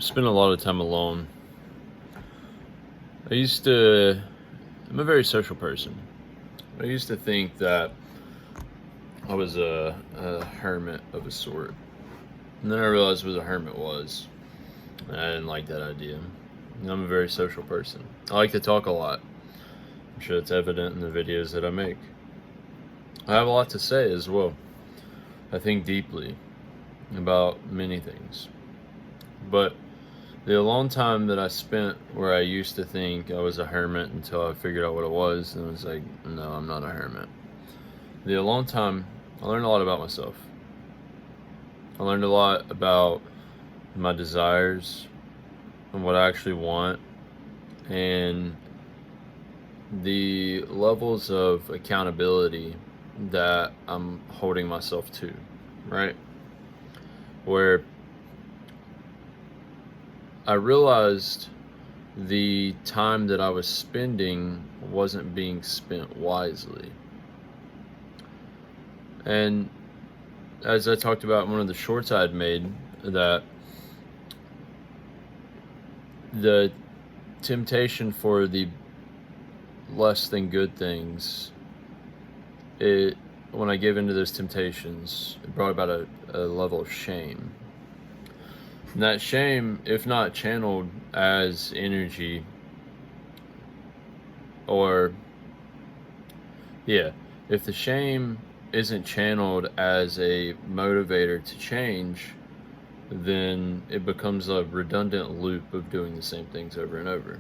spend a lot of time alone. I used to, I'm a very social person. I used to think that I was a hermit of a sort. And then I realized what a hermit was. And I didn't like that idea. I'm a very social person. I like to talk a lot. I'm sure it's evident in the videos that I make. I have a lot to say as well. I think deeply about many things. But the alone time that I spent where I used to think I was a hermit until I figured out what it was, and I was like, no, I'm not a hermit. The alone time, I learned a lot about myself. I learned a lot about my desires and what I actually want, and the levels of accountability that I'm holding myself to, right? Where I realized the time that I was spending wasn't being spent wisely. And as I talked about in one of the shorts I had made, that the temptation for the less than good things, when I gave into those temptations, it brought about a level of shame. And that shame, if not channeled as energy, or if the shame isn't channeled as a motivator to change, then it becomes a redundant loop of doing the same things over and over.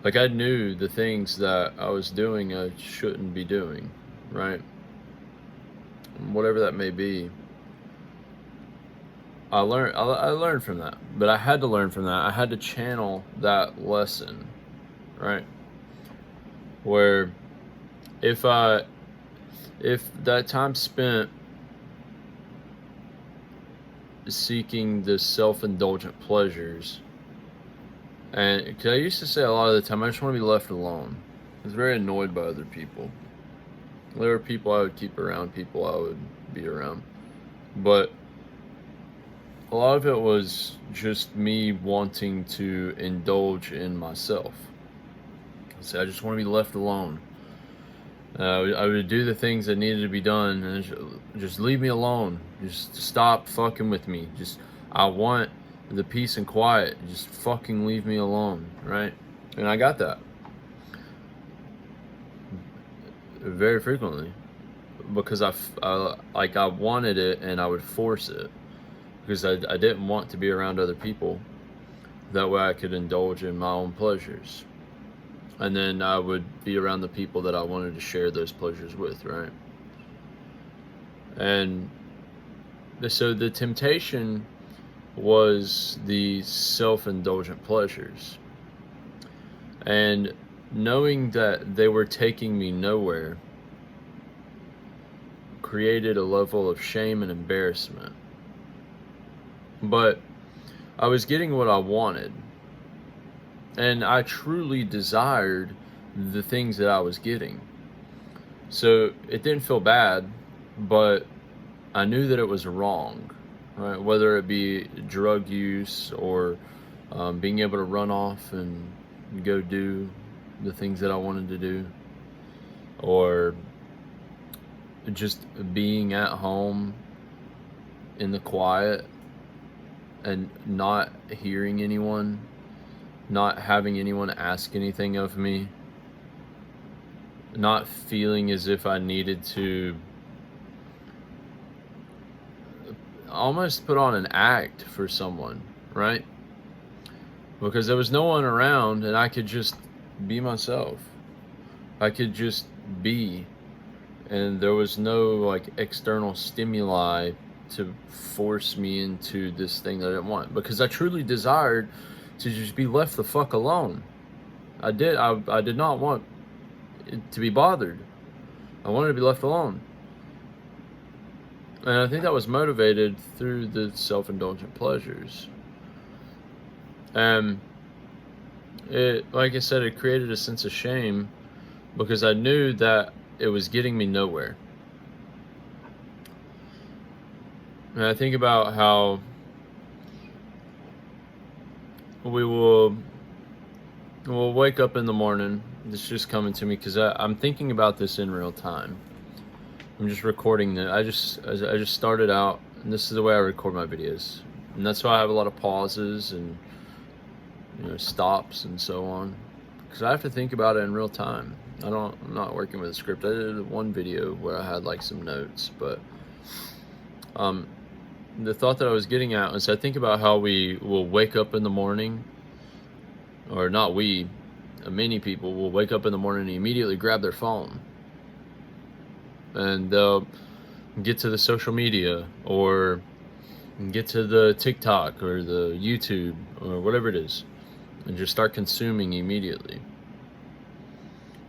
Like, I knew the things that I was doing I shouldn't be doing, right? Whatever that may be. I learned from that, but I had to learn from that. I had to channel that lesson, right? Where if that time spent seeking the self-indulgent pleasures, and cause I used to say a lot of the time, I just want to be left alone. I was very annoyed by other people. There were people I would keep around, people I would be around, but a lot of it was just me wanting to indulge in myself. So I just want to be left alone. I would do the things that needed to be done, and just leave me alone. Just stop fucking with me. I want the peace and quiet. Just fucking leave me alone, right? And I got that very frequently because I wanted it, and I would force it because I didn't want to be around other people. That way I could indulge in my own pleasures. And then I would be around the people that I wanted to share those pleasures with, right? And so the temptation was the self-indulgent pleasures. And knowing that they were taking me nowhere created a level of shame and embarrassment. But I was getting what I wanted. And I truly desired the things that I was getting. So it didn't feel bad, but I knew that it was wrong, right? Whether it be drug use or being able to run off and go do the things that I wanted to do, or just being at home in the quiet and not hearing anyone, not having anyone ask anything of me, not feeling as if I needed to almost put on an act for someone, right? Because there was no one around and I could just be myself. I could just be, and there was no like external stimuli to force me into this thing that I didn't want, because I truly desired to just be left the fuck alone. I did not want to be bothered. I wanted to be left alone. And I think that was motivated through the self-indulgent pleasures. And it, like I said, it created a sense of shame because I knew that it was getting me nowhere. And I think about how we will we'll wake up in the morning. It's just coming to me because I'm thinking about this in real time. I'm just recording it. I just started out, and this is the way I record my videos, and that's why I have a lot of pauses and stops and so on, because I have to think about it in real time. I'm not working with a script. I did one video where I had like some notes, but the thought that I was getting at was I think about how we will wake up in the morning, or not we, many people will wake up in the morning and immediately grab their phone and they'll get to the social media or get to the TikTok or the YouTube or whatever it is and just start consuming immediately.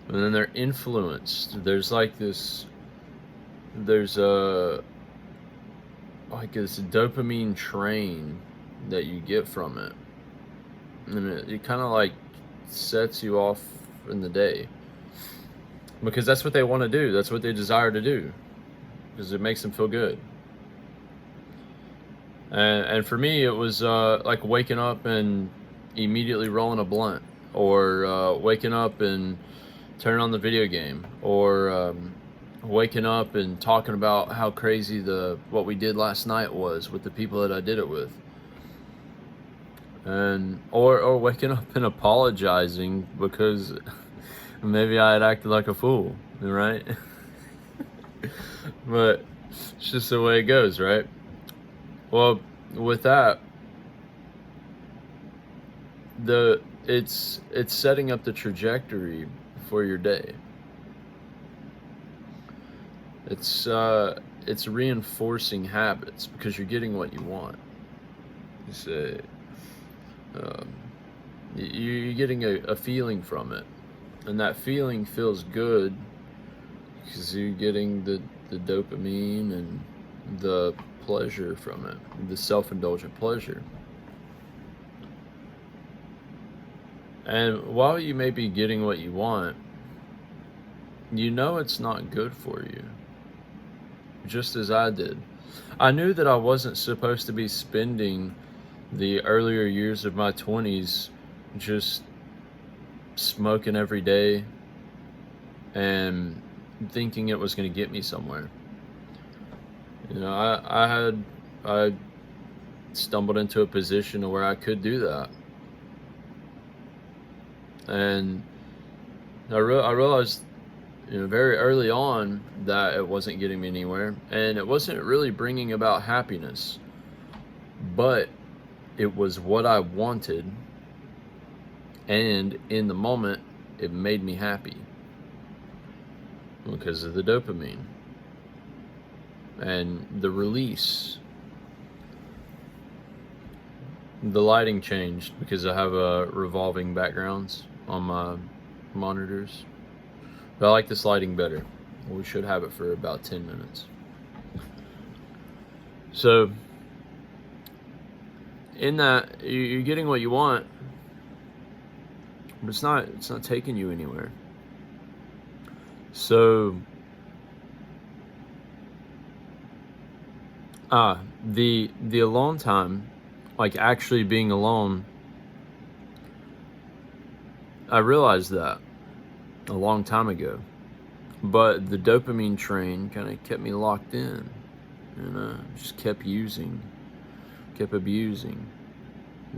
And then they're influenced. There's this dopamine train that you get from it. And it kind of like sets you off in the day. Because that's what they want to do. That's what they desire to do. Because it makes them feel good. And for me, it was like waking up and immediately rolling a blunt. Or waking up and turning on the video game. Or waking up and talking about how crazy what we did last night was with the people that I did it with. And or waking up and apologizing because maybe I had acted like a fool, right? But it's just the way it goes, right? Well, with that, it's setting up the trajectory for your day. It's reinforcing habits because you're getting what you want. You say, you're getting a feeling from it, and that feeling feels good because you're getting the dopamine and the pleasure from it, the self-indulgent pleasure. And while you may be getting what you want, it's not good for you. Just as I did. I knew that I wasn't supposed to be spending the earlier years of my 20s just smoking every day and thinking it was going to get me somewhere. I stumbled into a position where I could do that. And I realized very early on that it wasn't getting me anywhere, and it wasn't really bringing about happiness, but it was what I wanted, and in the moment it made me happy because of the dopamine and the release. The lighting changed because I have revolving backgrounds on my monitors. But I like this lighting better. We should have it for about 10 minutes. So, in that, you're getting what you want, but it's not taking you anywhere. So, the alone time, like actually being alone, I realized that a long time ago, but the dopamine train kind of kept me locked in, just kept abusing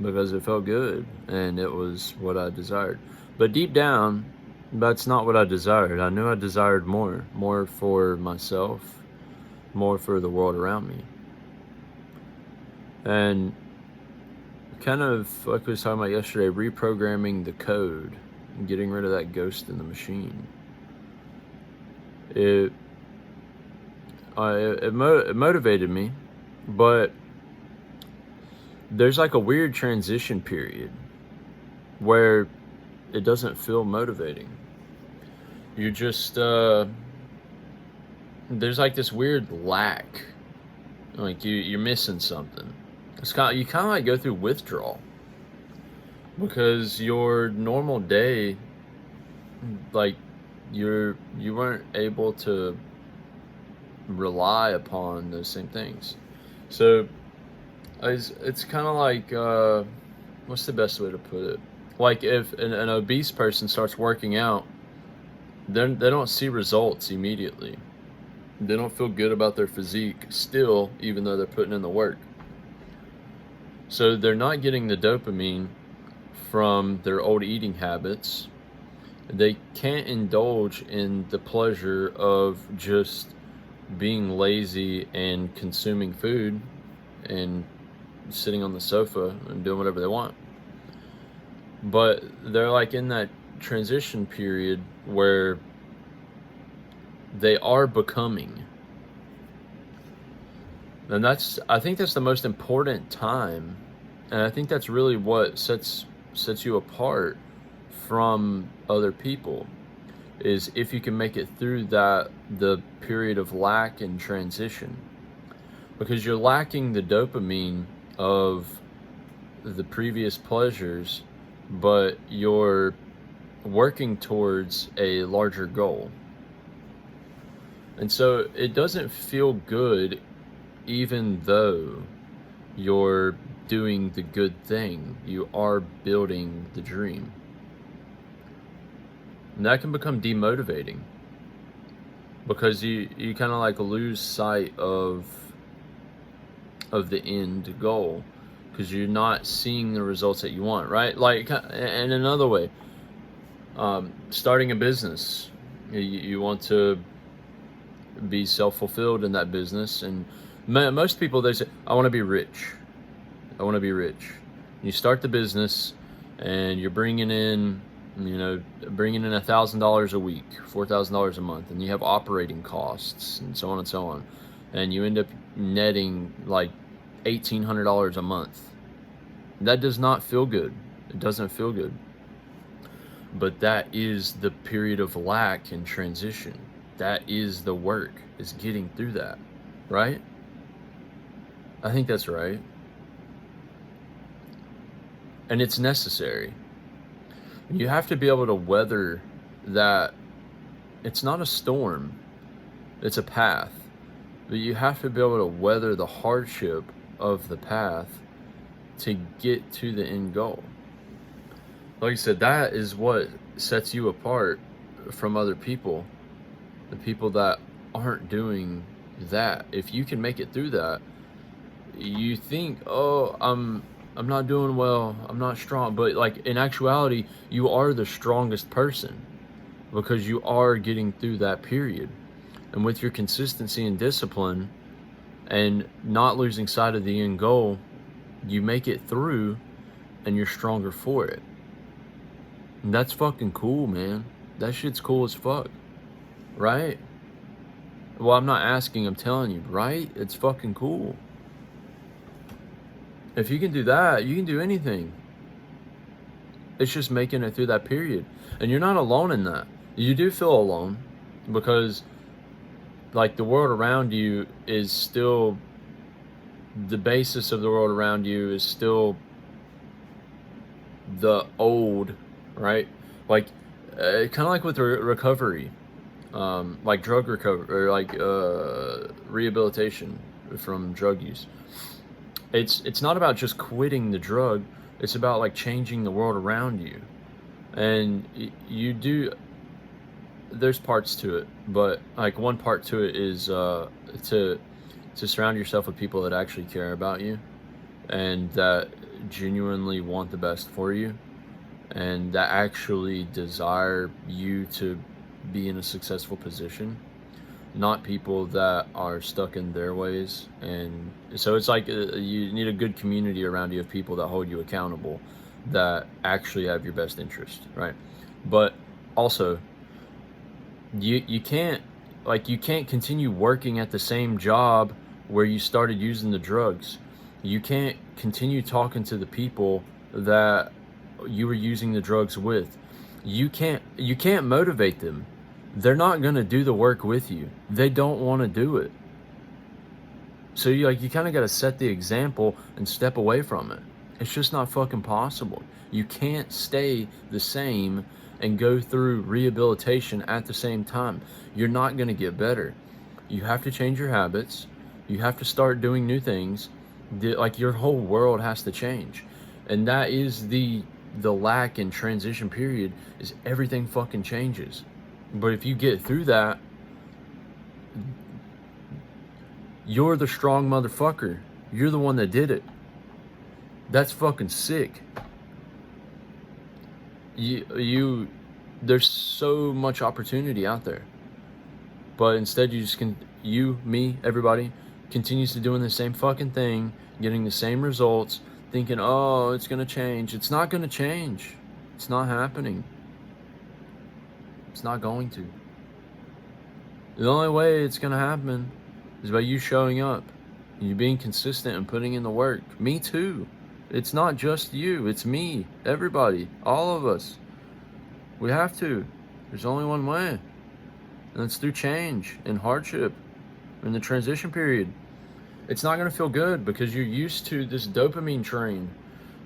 because it felt good and it was what I desired. But deep down, that's not what I desired. I knew I desired more for myself, more for the world around me. And kind of like we was talking about yesterday, reprogramming the code, getting rid of that ghost in the machine. It motivated me, but there's like a weird transition period where it doesn't feel motivating. You just there's like this weird lack, like you're missing something. You kind of like go through withdrawal because your normal day, like you weren't able to rely upon those same things. So it's kind of like what's the best way to put it? Like if an obese person starts working out, then they don't see results immediately. They don't feel good about their physique still, even though they're putting in the work. So they're not getting the dopamine from their old eating habits. They can't indulge in the pleasure of just being lazy and consuming food and sitting on the sofa and doing whatever they want. But they're like in that transition period where they are becoming. And I think that's the most important time. And I think that's really what sets you apart from other people, is if you can make it through the period of lack and transition. Because you're lacking the dopamine of the previous pleasures, but you're working towards a larger goal. And so it doesn't feel good even though you're doing the good thing. You are building the dream. And that can become demotivating because you kind of like lose sight of the end goal because you're not seeing the results that you want, right? Like, and another way, starting a business, you want to be self-fulfilled in that business, and most people, they say, I want to be rich. I want to be rich. You start the business and you're bringing in $1,000 a week, $4,000 a month, and you have operating costs and so on and so on, and you end up netting like $1,800 a month. That does not feel good. It doesn't feel good. But that is the period of lack and transition. That is the work, is getting through that, right? I think that's right. And it's necessary. You have to be able to weather that. It's not a storm, it's a path. But you have to be able to weather the hardship of the path to get to the end goal. Like I said, that is what sets you apart from other people, the people that aren't doing that. If you can make it through that, you think, oh, I'm not doing well, I'm not strong, but like in actuality, you are the strongest person because you are getting through that period. And with your consistency and discipline and not losing sight of the end goal, you make it through and you're stronger for it. And that's fucking cool, man. That shit's cool as fuck, right? Well, I'm not asking, I'm telling you, right? It's fucking cool. If you can do that, you can do anything. It's just making it through that period. And you're not alone in that. You do feel alone because like the world around you is still, the basis of the world around you is still the old, right? Like kind of like with recovery, like drug recovery or like rehabilitation from drug use. It's not about just quitting the drug. It's about like changing the world around you. And you do, there's parts to it, but like one part to it is to surround yourself with people that actually care about you and that genuinely want the best for you and that actually desire you to be in a successful position, not people that are stuck in their ways. And so it's like you need a good community around you of people that hold you accountable, that actually have your best interest, right? But also, you can't continue working at the same job where you started using the drugs. You can't continue talking to the people that you were using the drugs with. You can't motivate them. They're not going to do the work with you. They don't want to do it. So you kind of got to set the example and step away from it. It's just not fucking possible. You can't stay the same and go through rehabilitation at the same time. You're not going to get better. You have to change your habits. You have to start doing new things. Like your whole world has to change. And that is the lack in transition period, is everything fucking changes. But if you get through that, you're the strong motherfucker. You're the one that did it. That's fucking sick. There's so much opportunity out there, but instead you just me, everybody continues to doing the same fucking thing, getting the same results, thinking, oh, it's gonna change. It's not gonna change. It's not happening. It's not going to. The only way it's gonna happen is by you showing up, you being consistent and putting in the work. Me too. It's not just you, it's me, everybody, all of us. We have to. There's only one way. And it's through change and hardship in the transition period. It's not going to feel good because you're used to this dopamine train.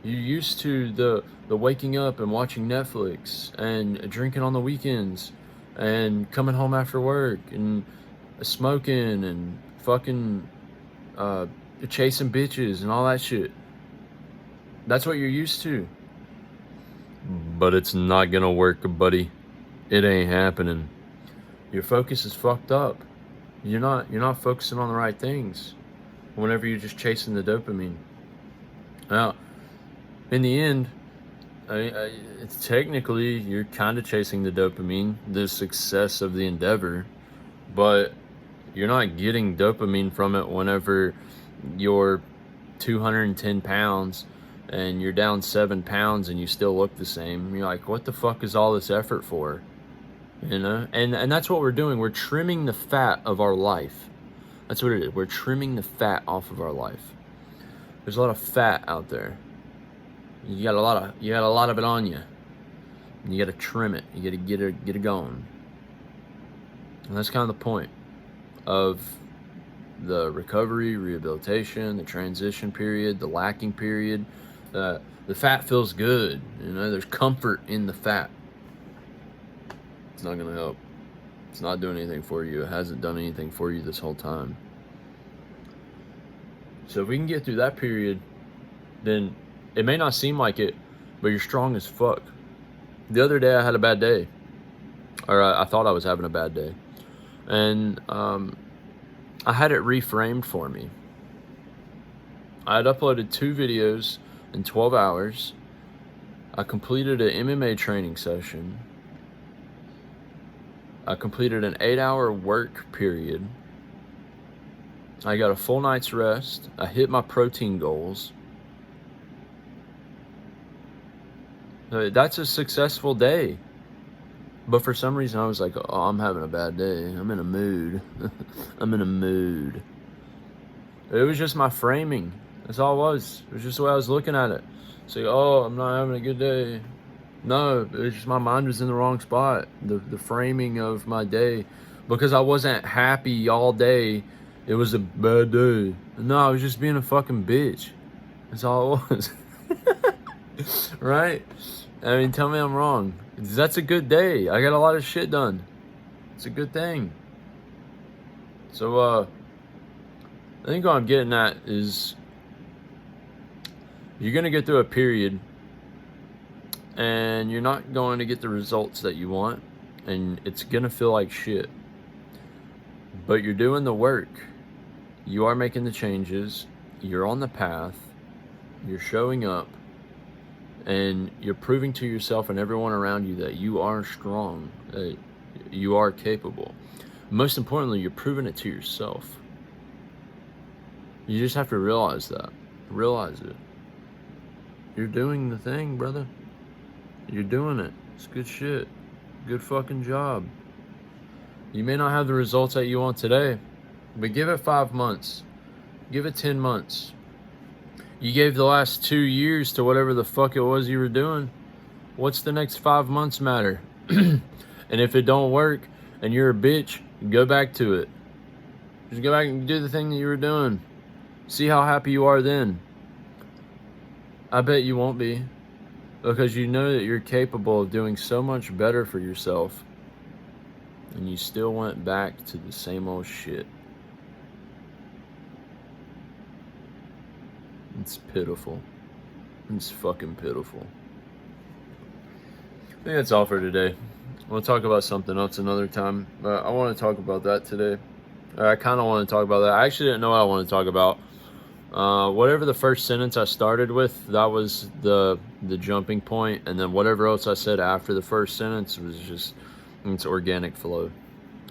You're used to the waking up and watching Netflix and drinking on the weekends and coming home after work and smoking and fucking chasing bitches and all that shit. That's what you're used to. But it's not gonna work, buddy. It ain't happening. Your focus is fucked up. You're not focusing on the right things whenever you're just chasing the dopamine. Now, in the end, it's technically you're kind of chasing the dopamine, the success of the endeavor, but you're not getting dopamine from it whenever you're 210 pounds and you're down 7 pounds and you still look the same. You're like, what the fuck is all this effort for? You know? And that's what we're doing. We're trimming the fat of our life. That's what it is. We're trimming the fat off of our life. There's a lot of fat out there. You got a lot of it on you. You got to trim it. You got to get it going. And that's kind of the point of the recovery, rehabilitation, the transition period, the lacking period. The fat feels good. You know, there's comfort in the fat. It's not going to help. It's not doing anything for you. It hasn't done anything for you this whole time. So if we can get through that period, then it may not seem like it, but you're strong as fuck. The other day I had a bad day. Or I thought I was having a bad day. And I had it reframed for me. I had uploaded 2 videos in 12 hours. I completed an MMA training session. I completed an 8-hour work period. I got a full night's rest. I hit my protein goals. That's a successful day. But for some reason I was like, oh, I'm having a bad day. I'm in a mood. I'm in a mood. It was just my framing. That's all it was. It was just the way I was looking at it. It's like, oh, I'm not having a good day. No, it was just my mind was in the wrong spot. The framing of my day. Because I wasn't happy all day. It was a bad day. No, I was just being a fucking bitch. That's all it was. Right? I mean, tell me I'm wrong. That's a good day. I got a lot of shit done. It's a good thing. So, I think what I'm getting at is you're going to get through a period and you're not going to get the results that you want, and it's going to feel like shit. But you're doing the work. You are making the changes. You're on the path. You're showing up. And you're proving to yourself and everyone around you that you are strong, that you are capable. Most importantly, you're proving it to yourself. You just have to realize that. Realize it. You're doing the thing, brother. You're doing it. It's good shit. Good fucking job. You may not have the results that you want today, but give it 5 months. Give it 10 months. You gave the last 2 years to whatever the fuck it was you were doing. What's the next 5 months matter? And if it don't work and you're a bitch, go back to it. Just go back and do the thing that you were doing. See how happy you are then. I bet you won't be. Because you know that you're capable of doing so much better for yourself. And you still went back to the same old shit. It's pitiful. It's fucking pitiful. I think that's all for today. We'll talk about something else another time. I want to talk about that today. I kind of want to talk about that. I actually didn't know what I want to talk about. Whatever the first sentence I started with, that was the jumping point, and then whatever else I said after the first sentence was just, it's organic flow.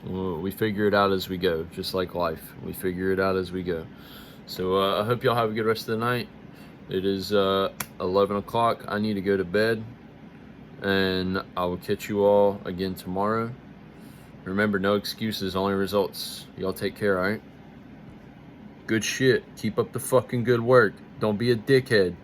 We figure it out as we go, just like life. We figure it out as we go. So I hope y'all have a good rest of the night. It is 11 o'clock. I need to go to bed, and I will catch you all again tomorrow. Remember, no excuses, only results. Y'all take care, all right? Good shit. Keep up the fucking good work. Don't be a dickhead.